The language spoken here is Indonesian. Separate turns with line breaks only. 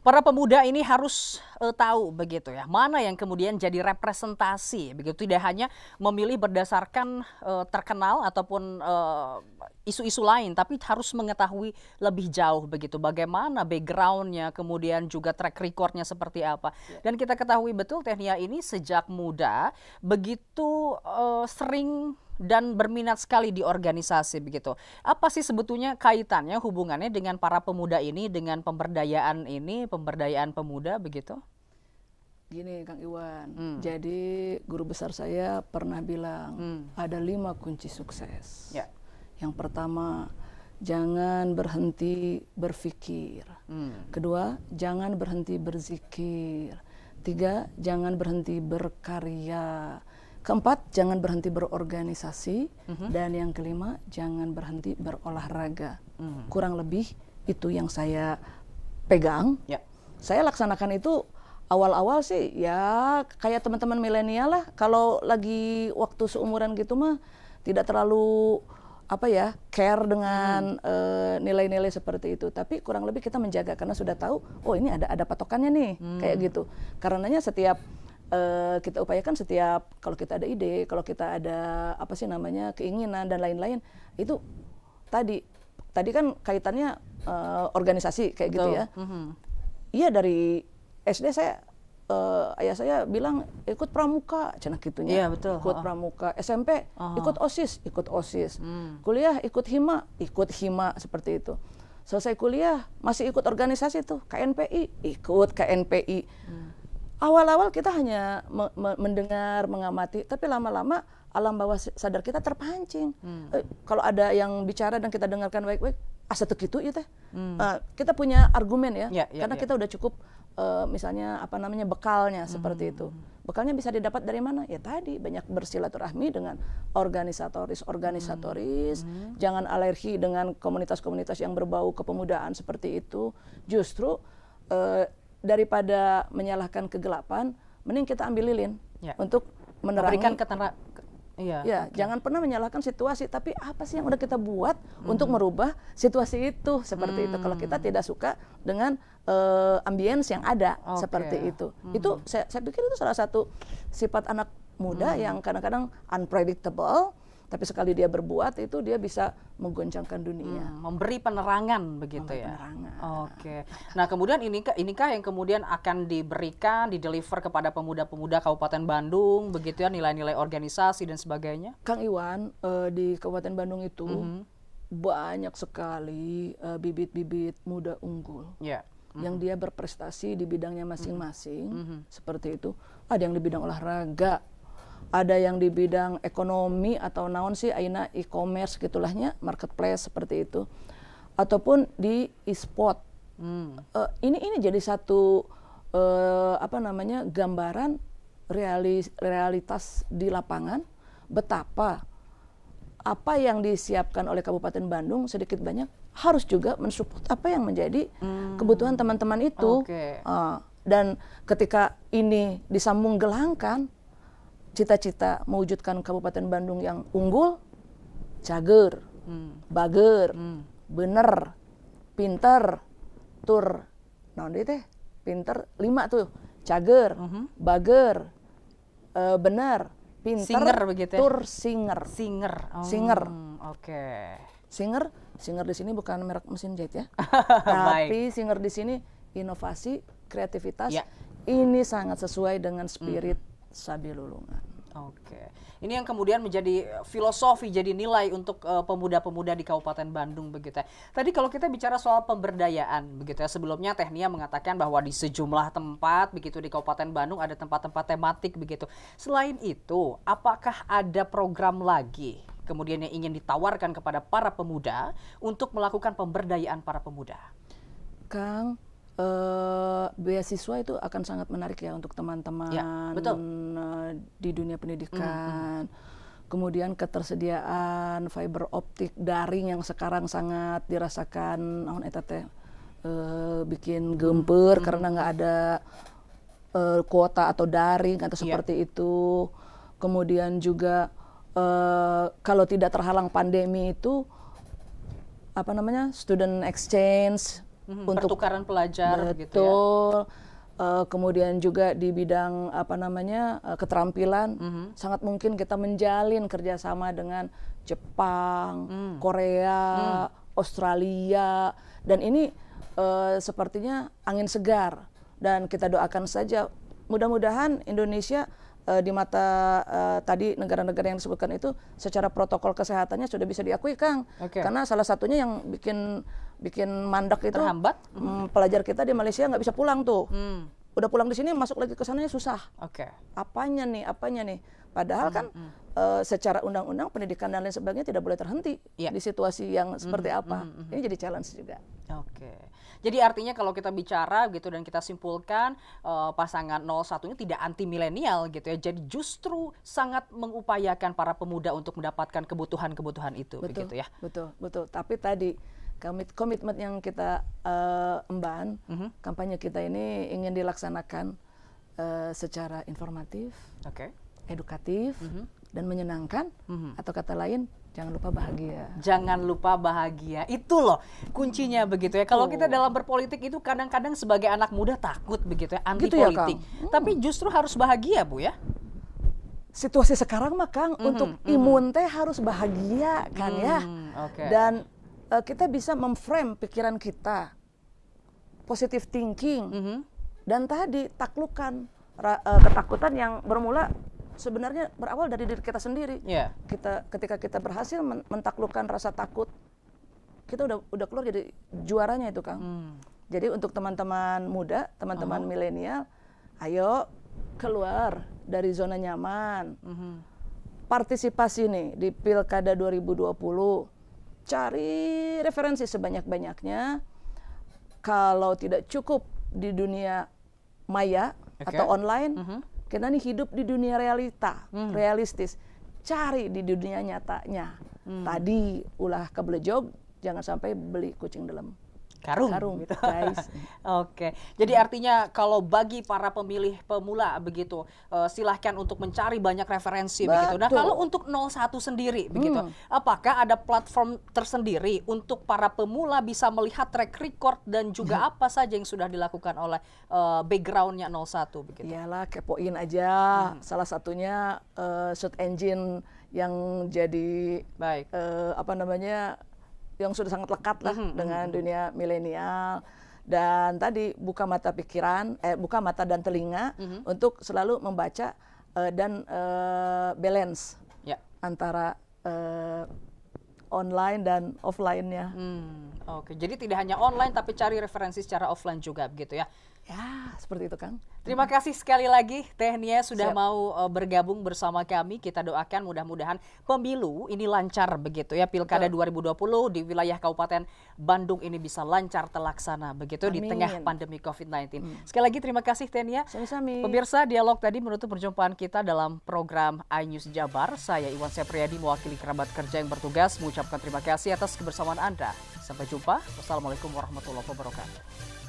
Para pemuda ini harus tahu begitu ya, mana yang kemudian jadi representasi begitu, tidak hanya memilih berdasarkan terkenal ataupun isu-isu lain, tapi harus mengetahui lebih jauh begitu, bagaimana backgroundnya, kemudian juga track recordnya seperti apa. Dan kita ketahui betul Technia ini sejak muda begitu sering dan berminat sekali di organisasi begitu. Apa sih sebetulnya kaitannya, hubungannya dengan para pemuda ini, dengan pemberdayaan ini, pemberdayaan pemuda begitu?
Gini Kang Iwan, jadi guru besar saya pernah bilang ada 5 kunci sukses.
Ya.
Yang pertama, jangan berhenti berpikir. Kedua, jangan berhenti berzikir. 3, jangan berhenti berkarya. Keempat, jangan berhenti berorganisasi. Dan yang kelima, jangan berhenti berolahraga. Kurang lebih itu yang saya pegang.
Ya.
Saya laksanakan itu awal-awal sih ya kayak teman-teman milenial lah. Kalau lagi waktu seumuran gitu mah tidak terlalu care dengan nilai-nilai seperti itu. Tapi kurang lebih kita menjaga karena sudah tahu, oh ini ada patokannya nih, kayak gitu. Karenanya setiap kita upayakan setiap kalau kita ada ide, kalau kita ada keinginan dan lain-lain, itu tadi kan kaitannya organisasi kayak gitu ya. Iya, dari SD saya ayah saya bilang ikut pramuka, cenah gitunya.
Iya, betul.
Ikut pramuka. SMP ikut OSIS. Kuliah ikut hima seperti itu. Selesai kuliah masih ikut organisasi tuh, KNPI, ikut KNPI. Awal-awal kita hanya mendengar, mengamati, tapi lama-lama alam bawah sadar kita terpancing. Kalau ada yang bicara dan kita dengarkan baik-baik, asa tuh gitu ya teh. Kita punya argumen ya, karena kita udah cukup misalnya bekalnya seperti itu. Bekalnya bisa didapat dari mana? Ya tadi banyak bersilaturahmi dengan organisatoris. Jangan alergi dengan komunitas-komunitas yang berbau kepemudaan seperti itu. Justru daripada menyalahkan kegelapan, mending kita ambil lilin untuk menerangi. Jangan pernah menyalahkan situasi, tapi apa sih yang udah kita buat untuk merubah situasi itu seperti itu. Kalau kita tidak suka dengan ambience yang ada seperti itu. Itu saya pikir itu salah satu sifat anak muda yang kadang-kadang unpredictable. Tapi sekali dia berbuat itu dia bisa menggoncangkan dunia.
Memberi penerangan begitu ya. Oke. Nah kemudian inikah yang kemudian akan diberikan, dideliver kepada pemuda-pemuda Kabupaten Bandung begitu ya, nilai-nilai organisasi dan sebagainya?
Kang Iwan, di Kabupaten Bandung itu banyak sekali bibit-bibit muda unggul. Yang dia berprestasi di bidangnya masing-masing. Seperti itu. Ada yang di bidang olahraga, ada yang di bidang ekonomi atau naon sih aina e-commerce gitulahnya, marketplace seperti itu, ataupun di e-sport. Ini jadi satu gambaran realitas di lapangan, betapa apa yang disiapkan oleh Kabupaten Bandung sedikit banyak harus juga mensupport apa yang menjadi kebutuhan teman-teman itu. Dan ketika ini disambung gelangkan cita-cita mewujudkan Kabupaten Bandung yang unggul, cager, bager, bener, pinter, tur, pinter 5 tuh, cager, bager, bener, pinter,
singer begitu ya?
Tur, singer. Singer di sini bukan merek mesin jahit ya, tapi singer di sini inovasi, kreativitas. Ini sangat sesuai dengan spirit Sabilulungan.
Ini yang kemudian menjadi filosofi, jadi nilai untuk pemuda-pemuda di Kabupaten Bandung begitu ya. Tadi kalau kita bicara soal pemberdayaan begitu ya, sebelumnya Technia mengatakan bahwa di sejumlah tempat begitu di Kabupaten Bandung ada tempat-tempat tematik begitu. Selain itu, apakah ada program lagi kemudian yang ingin ditawarkan kepada para pemuda untuk melakukan pemberdayaan para pemuda?
Kang, beasiswa itu akan sangat menarik ya untuk teman-teman di dunia pendidikan. Kemudian ketersediaan fiber optik daring yang sekarang sangat dirasakan bikin gemper karena nggak ada kuota atau daring atau seperti itu. Kemudian juga kalau tidak terhalang pandemi itu student exchange untuk
pertukaran pelajar gitu ya.
betul. Kemudian juga di bidang keterampilan, sangat mungkin kita menjalin kerjasama dengan Jepang, Korea, Australia, dan ini sepertinya angin segar. Dan kita doakan saja, mudah-mudahan Indonesia di mata tadi negara-negara yang disebutkan itu secara protokol kesehatannya sudah bisa diakui, Kang. Karena salah satunya yang bikin mandek itu
terhambat,
pelajar kita di Malaysia nggak bisa pulang tuh. Udah pulang di sini masuk lagi ke sananya susah. Apanya nih? Padahal kan secara undang-undang pendidikan dan lain sebagainya tidak boleh terhenti di situasi yang seperti apa. Ini jadi challenge juga.
Jadi artinya kalau kita bicara gitu dan kita simpulkan pasangan 01 ini tidak anti milenial gitu ya. Jadi justru sangat mengupayakan para pemuda untuk mendapatkan kebutuhan-kebutuhan itu, begitu ya.
Betul. Tapi tadi komitmen yang kita emban, kampanye kita ini ingin dilaksanakan secara informatif, edukatif, dan menyenangkan, atau kata lain, jangan lupa bahagia.
Jangan lupa bahagia. Itu loh kuncinya begitu ya. Kalau kita dalam berpolitik itu kadang-kadang sebagai anak muda takut begitu ya, anti politik. Tapi justru harus bahagia, Bu ya.
Situasi sekarang mah, Kang, untuk imun teh harus bahagia kan ya. Dan kita bisa memframe pikiran kita, positive thinking, dan tadi taklukkan ketakutan yang bermula sebenarnya berawal dari diri kita sendiri. Ketika kita berhasil mentaklukkan rasa takut, kita udah keluar jadi juaranya itu, Kang. Jadi untuk teman-teman muda, teman-teman milenial, ayo keluar dari zona nyaman. Partisipasi nih di Pilkada 2020. Cari referensi sebanyak-banyaknya. Kalau tidak cukup di dunia maya atau online, kita nih hidup di dunia realistis. Cari di dunia nyatanya. Tadi ulah keblejog, jangan sampai beli kucing dalam karung gitu, guys.
Jadi artinya kalau bagi para pemilih pemula begitu, silahkan untuk mencari banyak referensi begitu. Nah, kalau untuk 01 sendiri begitu, apakah ada platform tersendiri untuk para pemula bisa melihat track record dan juga apa saja yang sudah dilakukan oleh backgroundnya 01 begitu?
Iyalah, kepoin aja. Salah satunya search engine yang jadi yang sudah sangat lekat lah dengan dunia milenial. Dan tadi buka mata pikiran, buka mata dan telinga untuk selalu membaca dan balance antara online dan offline-nya.
Jadi tidak hanya online tapi cari referensi secara offline juga begitu ya.
Ya, seperti itu, Kang.
Terima kasih sekali lagi Teh Nia sudah mau bergabung bersama kami. Kita doakan mudah-mudahan pemilu ini lancar begitu ya. Pilkada 2020 di wilayah Kabupaten Bandung ini bisa lancar terlaksana begitu di tengah pandemi COVID-19. Sekali lagi terima kasih Teh Nia.
Sami-sami.
Pemirsa, dialog tadi menutup perjumpaan kita dalam program iNews Jabar. Saya Iwan Sepriadi mewakili kerabat kerja yang bertugas mengucapkan terima kasih atas kebersamaan Anda. Sampai jumpa. Wassalamualaikum warahmatullahi wabarakatuh.